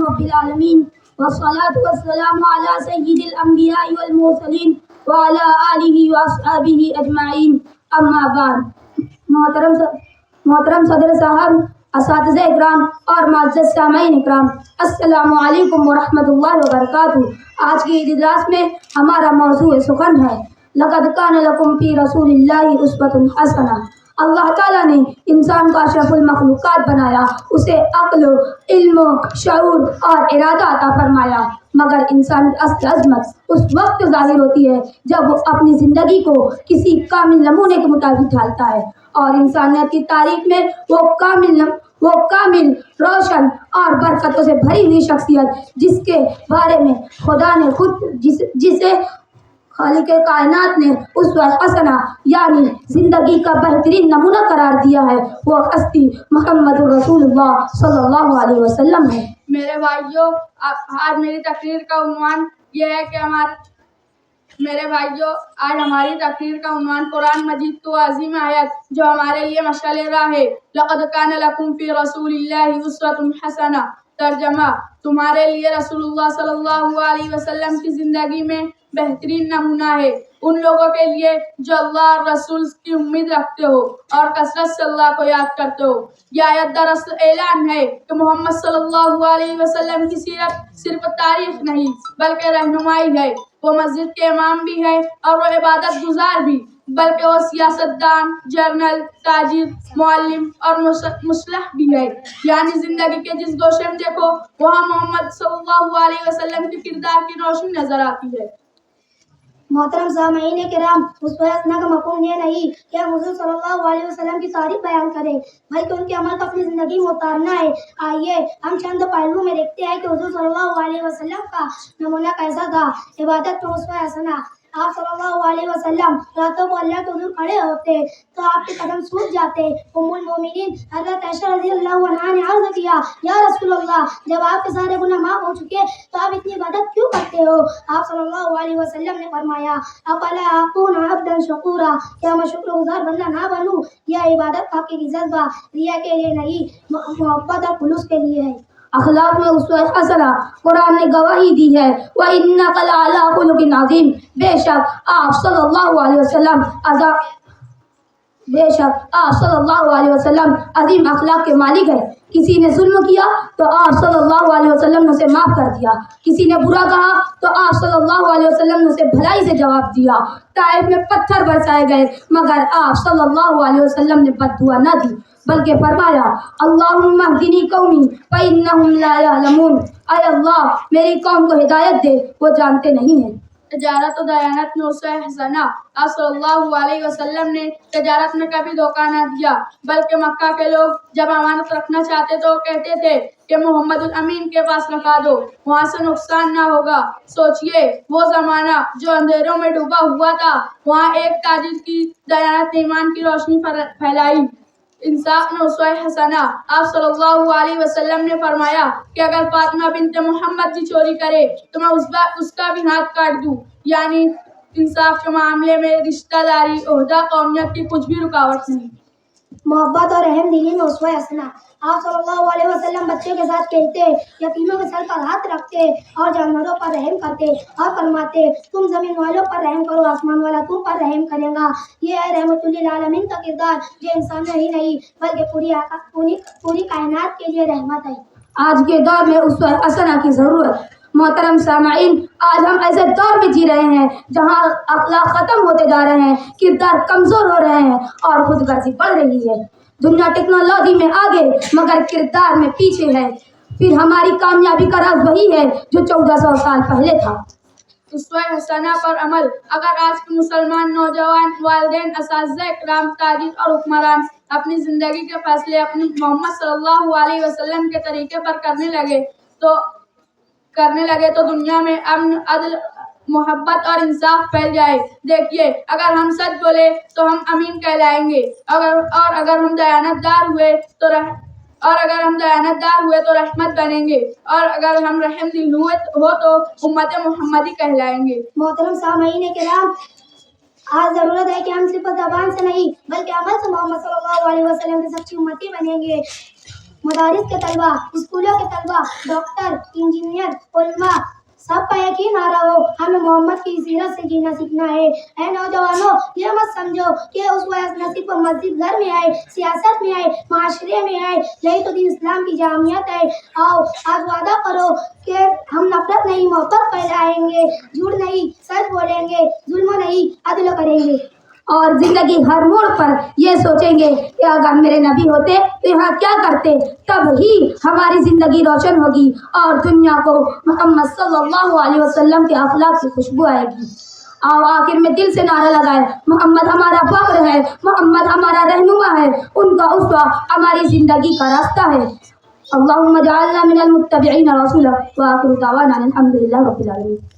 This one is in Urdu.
رب العالمین والصلاة والسلام علی سید الانبیاء والمرسلین وعلی آلہ واصحابہ اجمعین اما بعد. محترم صدر صاحب، اساتذہ اکرام اور معزز سامعین اکرام، السلام علیکم ورحمۃ اللہ وبرکاتہ. آج کی عید اجلاس میں ہمارا موضوع سخن ہے لقد کان لکم فی رسول اللہ اسوۃ حسنہ. اللہ تعالیٰ نے انسان کو اشرف المخلوقات بنایا، اسے عقل، علم، شعور اور ارادہ عطا فرمایا، مگر انسان کی اصل عظمت اس وقت ظاہر ہوتی ہے جب وہ اپنی زندگی کو کسی کامل نمونے کے مطابق ڈھالتا ہے، اور انسانیت کی تاریخ میں وہ کامل، روشن اور برکتوں سے بھری ہوئی شخصیت جس کے بارے میں خدا نے خود جسے خالق کائنات نے اسوہ حسنہ یعنی زندگی کا بہترین نمونہ قرار دیا ہے، وہ ہستی محمد رسول اللہ صلی اللہ علیہ وسلم ہے. میرے بھائیوں، آج میری تقریر کا عنوان یہ ہے کہ آج ہماری تقریر کا عنوان قرآن مجید تو عظیم آیت جو ہمارے لیے مشعل راہ ہے. لقد کان لکم فی رسول اللہ اسوۃ حسنہ. ترجمہ: تمہارے لیے رسول اللہ صلی اللہ علیہ وسلم کی زندگی میں بہترین نمونہ ہے ان لوگوں کے لیے جو اللہ اور رسول کی امید رکھتے ہو اور کثرت سے اللہ کو یاد کرتے ہو. یہ آیت دراصل اعلان ہے کہ محمد صلی اللہ علیہ وسلم کی سیرت صرف تاریخ نہیں بلکہ رہنمائی ہے. وہ مسجد کے امام بھی ہے اور وہ عبادت گزار بھی، بلکہ وہ سیاستدان، جرنل، تاجر، معلم اور مصلح بھی ہے. یعنی زندگی کے جس گوشے میں دیکھو وہاں محمد صلی اللہ علیہ وسلم کے کردار کی روشنی نظر آتی ہے. محترم سامعین کرام، اسوہ حسنہ کا مفہوم یہ نہیں کہ ہم حضور صلی اللہ علیہ وسلم کی تعریف بیان کریں بلکہ ان کے عمل کو اپنی زندگی میں اتارنا ہے. آئیے ہم چند پہلو میں دیکھتے ہیں کہ حضور صلی اللہ علیہ وسلم کا نمونہ کیسا تھا. عبادت میں اسوہ حسنہ. آپ صلی اللہ علیہ وسلم راتوں کو اللہ کے حضور کھڑے ہوتے تو آپ کے قدم سوکھ جاتے. ام المومنین حضرت عائشہ رضی اللہ عنہا نے عرض کیا، یا رسول اللہ، جب آپ کے سارے گناہ معاف ہو چکے تو آپ اتنی عبادت کیوں کرتے ہو؟ آپ صلی اللہ علیہ وسلم نے فرمایا، افلا اکون عبدا شکورا، کیا میں شکر گزار بندہ نہ بنوں؟ یہ عبادت حقیقی جذبہ ریا کے لیے نہیں، محبت اور خلوص کے لیے ہے. اخلاق میں اسوہ حسنہ. قرآن نے گواہی دی ہے، وَإِنَّكَ لَعَلَىٰ خُلُقٍ عَظِيمٍ. بے شک آپ صلی اللہ علیہ وسلم عظیم اخلاق کے مالک ہیں. کسی نے ظلم کیا تو آپ صلی اللہ علیہ وسلم نے اسے معاف کر دیا، کسی نے برا کہا تو آپ صلی اللہ علیہ وسلم نے اسے بھلائی سے جواب دیا. طائف میں پتھر برسائے گئے مگر آپ صلی اللہ علیہ وسلم نے بد دعا نہ دی بلکہ فرمایا، اللہم اہدنی قومی فإنہم لا یعلمون. اے اللہ میری قوم کو ہدایت دے، وہ جانتے نہیں ہیں. تجارت و دیانت میں اسوہ حسنہ. آپ صلی اللہ علیہ وسلم نے تجارت میں کبھی دھوکہ نہ دیا، بلکہ مکہ کے لوگ جب امانت رکھنا چاہتے تو وہ کہتے تھے کہ محمد الامین کے پاس رکھا دو، وہاں سے نقصان نہ ہوگا. سوچئے وہ زمانہ جو اندھیروں میں ڈوبا ہوا تھا، وہاں ایک تاجر کی دیانت نے ایمان کی روشنی پھیلائی. انصاف میں اسوہ حسنہ. آپ صلی اللہ علیہ وسلم نے فرمایا کہ اگر فاطمہ بنت محمد بھی چوری کرے تو میں اس کا بھی ہاتھ کاٹ دوں. یعنی انصاف کے معاملے میں رشتہ داری، عہدہ، قومیت کی کچھ بھی رکاوٹ نہیں. محبت اور رحم دلی میں اسوہ حسنہ. آپ صلی اللہ علیہ وسلم بچوں کے ساتھ کھیلتے، یتیموں کے سر پر ہاتھ رکھتے اور جانوروں پر رحم کرتے اور فرماتے، تم زمین والوں پر رحم کرو، آسمان والا تم پر رحم کرے گا. یہ ہے رحمت للعالمین کا کردار جو انسانوں ہی نہیں بلکہ پوری کائنات کے لیے رحمت ہے. آج کے دور میں اسوہ حسنہ کی ضرورت. محترم سامعین، آج ہم ایسے دور میں جی رہے ہیں جہاں اخلاق ختم ہوتے جا رہے ہیں، کردار کمزور ہو رہے ہیں اور خود غرضی بڑھ رہی ہے. دنیا ٹیکنالوجی میں آگے مگر کردار میں پیچھے ہے. پھر ہماری کامیابی کا راز وہی ہے جو 1400 سال پہلے تھا. اسوہ حسنہ پر عمل. اگر آج کے مسلمان نوجوان، والدین، اساتذہ اکرام، تاجر اور حکمران اپنی زندگی کے فیصلے اپنی محمد صلی اللہ علیہ وسلم کے طریقے پر کرنے لگے تو دنیا میں امن، عدل، محبت اور انصاف پھیل جائے. دیکھیے، اگر ہم سچ بولے تو ہم امین کہلائیں گے، اور اگر ہم دیانتدار ہوئے تو رحمت بنیں گے، اور اگر ہم رحم دل ہو تو امت محمدی کہلائیں گے. محترم سامعین کرام، آج ضرورت ہے کہ ہم صرف زبان سے نہیں بلکہ عمل سے محمد صلی اللہ علیہ وسلم کی سچی امتی بنیں گے. مدارس کے طلبہ، اسکولوں کے طلبہ، ڈاکٹر، انجینئر، علماء سب کا ایک ہی نعرہ ہو، ہمیں محمد کی سیرت سے جینا سیکھنا ہے۔ اے نوجوانوں، یہ مت سمجھو کہ اس وقت نصیب کو مسجد گھر میں آئے، سیاست میں آئے، معاشرے میں آئے، یہی تو دین اسلام کی جامعیت ہے۔ آؤ آج وعدہ کرو کہ ہم نفرت نہیں محبت پھیلائیں گے، جھوٹ نہیں سچ بولیں گے، ظلم نہیں عدل کریں گے، اور زندگی ہر موڑ پر یہ سوچیں گے کہ اگر میرے نبی ہوتے تو یہاں کیا کرتے، تب ہی ہماری زندگی روشن ہوگی اور دنیا کو محمد صلی اللہ علیہ وسلم کے اخلاق کی خوشبو آئے گی۔ آؤ آخر میں دل سے نعرہ لگائے، محمد ہمارا فخر ہے، محمد ہمارا رہنما ہے، ان کا اسوہ ہماری زندگی کا راستہ ہے۔ اللہم اجعلنا من المتبعین رسولک، وآخر دعوانا الحمدللہ رب العالمین۔